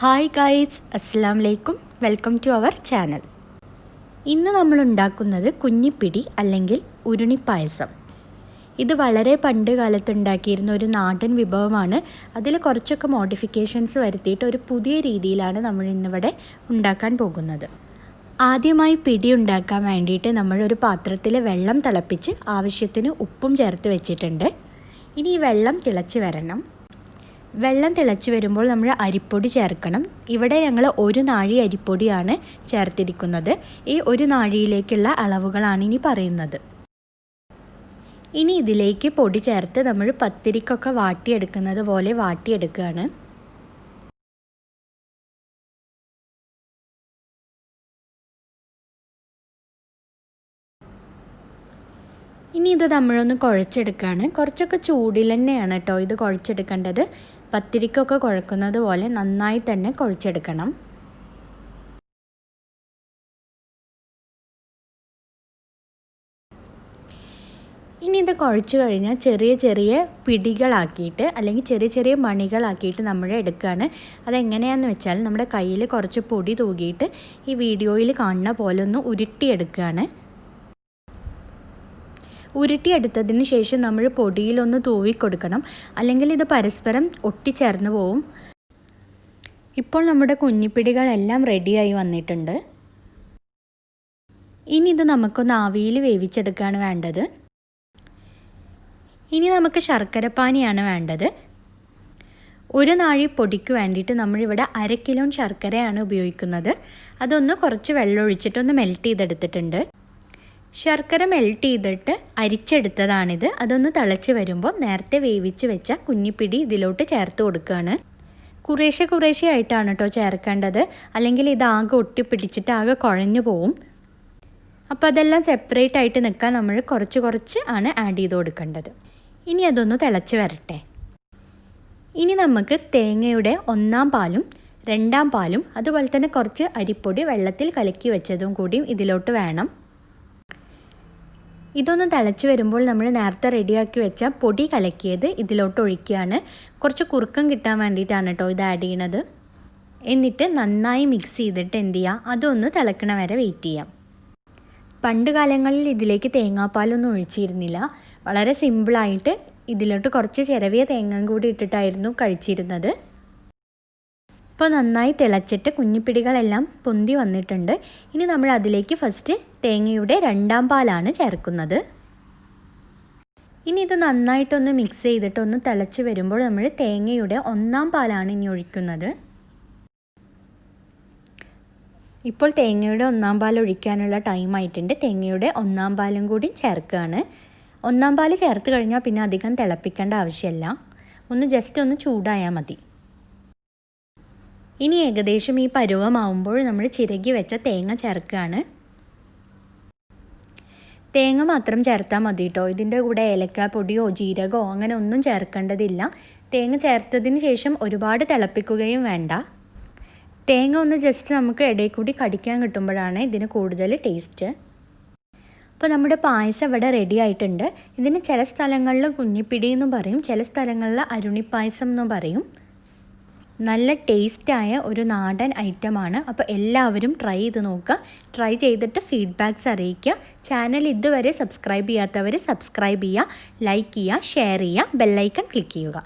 Hi guys, അസ്സലാമു അലൈക്കും. Welcome to our channel. ഇന്ന് നമ്മൾ ഉണ്ടാക്കുന്നത് കുഞ്ഞിപ്പിടി അല്ലെങ്കിൽ ഉരുണി പായസം. ഇത് വളരെ പണ്ട് കാലത്ത് ഉണ്ടാക്കിയിരുന്ന ഒരു നാടൻ വിഭവമാണ്. അതിൽ കുറച്ചൊക്കെ മോഡിഫിക്കേഷൻസ് വരുത്തിയിട്ട് ഒരു പുതിയ രീതിയിലാണ് നമ്മൾ ഇന്നിവിടെ ഉണ്ടാക്കാൻ പോകുന്നത്. ആദ്യമായി പിടി ഉണ്ടാക്കാൻ വേണ്ടിയിട്ട് നമ്മളൊരു പാത്രത്തിൽ വെള്ളം തിളപ്പിച്ച് ആവശ്യത്തിന് ഉപ്പും ചേർത്ത് വെച്ചിട്ടുണ്ട്. ഇനി ഈ വെള്ളം തിളച്ച് വരണം. വെള്ളം തിളച്ച് വരുമ്പോൾ നമ്മൾ അരിപ്പൊടി ചേർക്കണം. ഇവിടെ ഞങ്ങൾ ഒരു നാഴി അരിപ്പൊടിയാണ് ചേർത്തിരിക്കുന്നത്. ഈ ഒരു നാഴിയിലേക്കുള്ള അളവുകളാണ് ഇനി പറയുന്നത്. ഇനി ഇതിലേക്ക് പൊടി ചേർത്ത് നമ്മൾ പത്തിരിക്കൊക്കെ വാട്ടിയെടുക്കുന്നത് പോലെ വാട്ടിയെടുക്കുകയാണ്. ഇനി ഇത് നമ്മളൊന്ന് കുഴച്ചെടുക്കുകയാണ്. കുറച്ചൊക്കെ ചൂടിൽ തന്നെയാണ് കേട്ടോ ഇത് കുഴച്ചെടുക്കേണ്ടത്. പത്തിരിക്കൊക്കെ കുഴക്കുന്നത് പോലെ നന്നായി തന്നെ കുഴച്ചെടുക്കണം. ഇനി ഇത് കുഴച്ച് കഴിഞ്ഞാൽ ചെറിയ ചെറിയ പിടികളാക്കിയിട്ട് അല്ലെങ്കിൽ ചെറിയ ചെറിയ മണികളാക്കിയിട്ട് നമ്മൾ എടുക്കുകയാണ്. അതെങ്ങനെയാണെന്ന് വെച്ചാൽ നമ്മുടെ കയ്യിൽ കുറച്ച് പൊടി തൂകിയിട്ട് ഈ വീഡിയോയിൽ കാണുന്ന പോലെ ഒന്ന് ഉരുട്ടിയെടുക്കുകയാണ്. ഉരുട്ടിയെടുത്തതിന് ശേഷം നമ്മൾ പൊടിയിലൊന്ന് തൂവിക്കൊടുക്കണം, അല്ലെങ്കിൽ ഇത് പരസ്പരം ഒട്ടിച്ചേർന്ന് പോവും. ഇപ്പോൾ നമ്മുടെ കുഞ്ഞിപ്പിടികളെല്ലാം റെഡിയായി വന്നിട്ടുണ്ട്. ഇനി ഇത് നമുക്കൊന്ന് ആവിയിൽ വേവിച്ചെടുക്കുകയാണ് വേണ്ടത്. ഇനി നമുക്ക് ശർക്കരപ്പാനിയാണ് വേണ്ടത്. ഒരു നാഴി പൊടിക്ക് വേണ്ടിയിട്ട് നമ്മളിവിടെ 1/2 കിലോ ശർക്കരയാണ് ഉപയോഗിക്കുന്നത്. അതൊന്ന് കുറച്ച് വെള്ളം ഒഴിച്ചിട്ടൊന്ന് മെൽറ്റ് ചെയ്തെടുത്തിട്ടുണ്ട്. ശർക്കര മെൽറ്റ് ചെയ്തിട്ട് അരിച്ചെടുത്തതാണിത്. അതൊന്ന് തിളച്ച് വരുമ്പോൾ നേരത്തെ വേവിച്ച് വെച്ച കുഞ്ഞിപ്പിടി ഇതിലോട്ട് ചേർത്ത് കൊടുക്കുകയാണ്. കുറേശ്ശെ ആയിട്ടാണ് കേട്ടോ ചേർക്കേണ്ടത്, അല്ലെങ്കിൽ ഇതാകെ ഒട്ടിപ്പിടിച്ചിട്ട് ആകെ കുഴഞ്ഞു പോവും. അപ്പോൾ അതെല്ലാം സെപ്പറേറ്റ് ആയിട്ട് നിൽക്കാൻ നമ്മൾ കുറച്ച് ആണ് ആഡ് ചെയ്ത് കൊടുക്കേണ്ടത്. ഇനി അതൊന്ന് തിളച്ച് വരട്ടെ. ഇനി നമുക്ക് തേങ്ങയുടെ 1-ാം പാലും 2-ാം പാലും അതുപോലെ തന്നെ കുറച്ച് അരിപ്പൊടി വെള്ളത്തിൽ കലക്കി വെച്ചതും കൂടിയും ഇതിലോട്ട് വേണം. ഇതൊന്ന് തിളച്ച് വരുമ്പോൾ നമ്മൾ നേരത്തെ റെഡിയാക്കി വെച്ച പൊടി കലക്കിയത് ഇതിലോട്ട് ഒഴിക്കുകയാണ്. കുറച്ച് കുറുക്കം കിട്ടാൻ വേണ്ടിയിട്ടാണ് കേട്ടോ ഇത് ആഡ് ചെയ്യണത്. എന്നിട്ട് നന്നായി മിക്സ് ചെയ്തിട്ട് എന്ത് ചെയ്യുക, അതൊന്ന് തിളക്കണ വരെ വെയിറ്റ് ചെയ്യാം. പണ്ട് കാലങ്ങളിൽ ഇതിലേക്ക് തേങ്ങാപ്പാലൊന്നും ഒഴിച്ചിരുന്നില്ല. വളരെ സിമ്പിളായിട്ട് ഇതിലോട്ട് കുറച്ച് ചിരവിയ തേങ്ങ കൂടി ഇട്ടിട്ടായിരുന്നു കഴിച്ചിരുന്നത്. ഇപ്പോൾ നന്നായി തിളച്ചിട്ട് കുഞ്ഞിപ്പിടികളെല്ലാം പൊന്തി വന്നിട്ടുണ്ട്. ഇനി നമ്മൾ അതിലേക്ക് ഫസ്റ്റ് തേങ്ങയുടെ 2-ാം പാലാണ് ചേർക്കുന്നത്. ഇനി ഇത് നന്നായിട്ടൊന്ന് മിക്സ് ചെയ്തിട്ട് ഒന്ന് തിളച്ച് വരുമ്പോൾ നമ്മൾ തേങ്ങയുടെ 1-ാം പാലാണ് ഇനി ഒഴിക്കുന്നത്. ഇപ്പോൾ തേങ്ങയുടെ 1-ാം പാൽ ഒഴിക്കാനുള്ള ടൈം ആയിട്ടുണ്ട്. തേങ്ങയുടെ 1-ാം പാലും കൂടി ചേർക്കുകയാണ്. 1-ാം പാൽ ചേർത്ത് കഴിഞ്ഞാൽ പിന്നെ അധികം തിളപ്പിക്കേണ്ട ആവശ്യമില്ല. ജസ്റ്റ് ഒന്ന് ചൂടായാൽ മതി. ഇനി ഏകദേശം ഈ പരുവമാവുമ്പോൾ നമ്മൾ ചിരകി വെച്ച തേങ്ങ ചേർക്കുകയാണ്. തേങ്ങ മാത്രം ചേർത്താൽ മതി കേട്ടോ. ഇതിൻ്റെ കൂടെ ഏലക്കാപ്പൊടിയോ ജീരകമോ അങ്ങനെ ഒന്നും ചേർക്കേണ്ടതില്ല. തേങ്ങ ചേർത്തതിന് ശേഷം ഒരുപാട് തിളപ്പിക്കുകയും വേണ്ട. തേങ്ങ ഒന്ന് ജസ്റ്റ് നമുക്ക് ഇടയിൽ കൂടി കടിക്കാൻ കിട്ടുമ്പോഴാണ് ഇതിന് കൂടുതൽ ടേസ്റ്റ്. അപ്പോൾ നമ്മുടെ പായസം ഇവിടെ റെഡി ആയിട്ടുണ്ട്. ഇതിന് ചില സ്ഥലങ്ങളിൽ കുഞ്ഞിപ്പിടി എന്നും പറയും, ചില സ്ഥലങ്ങളിൽ അരുണി പായസം എന്നും പറയും. നല്ല ടേസ്റ്റായ ഒരു നാടൻ ഐറ്റമാണ്. അപ്പോൾ എല്ലാവരും ട്രൈ ചെയ്ത് നോക്കുക. ട്രൈ ചെയ്തിട്ട് ഫീഡ്ബാക്ക്സ് അറിയിക്കുക. ചാനൽ ഇതുവരെ സബ്സ്ക്രൈബ് ചെയ്യാത്തവർ സബ്സ്ക്രൈബ് ചെയ്യുക, ലൈക്ക് ചെയ്യുക, ഷെയർ ചെയ്യുക, ബെല്ലൈക്കൺ ക്ലിക്ക് ചെയ്യുക.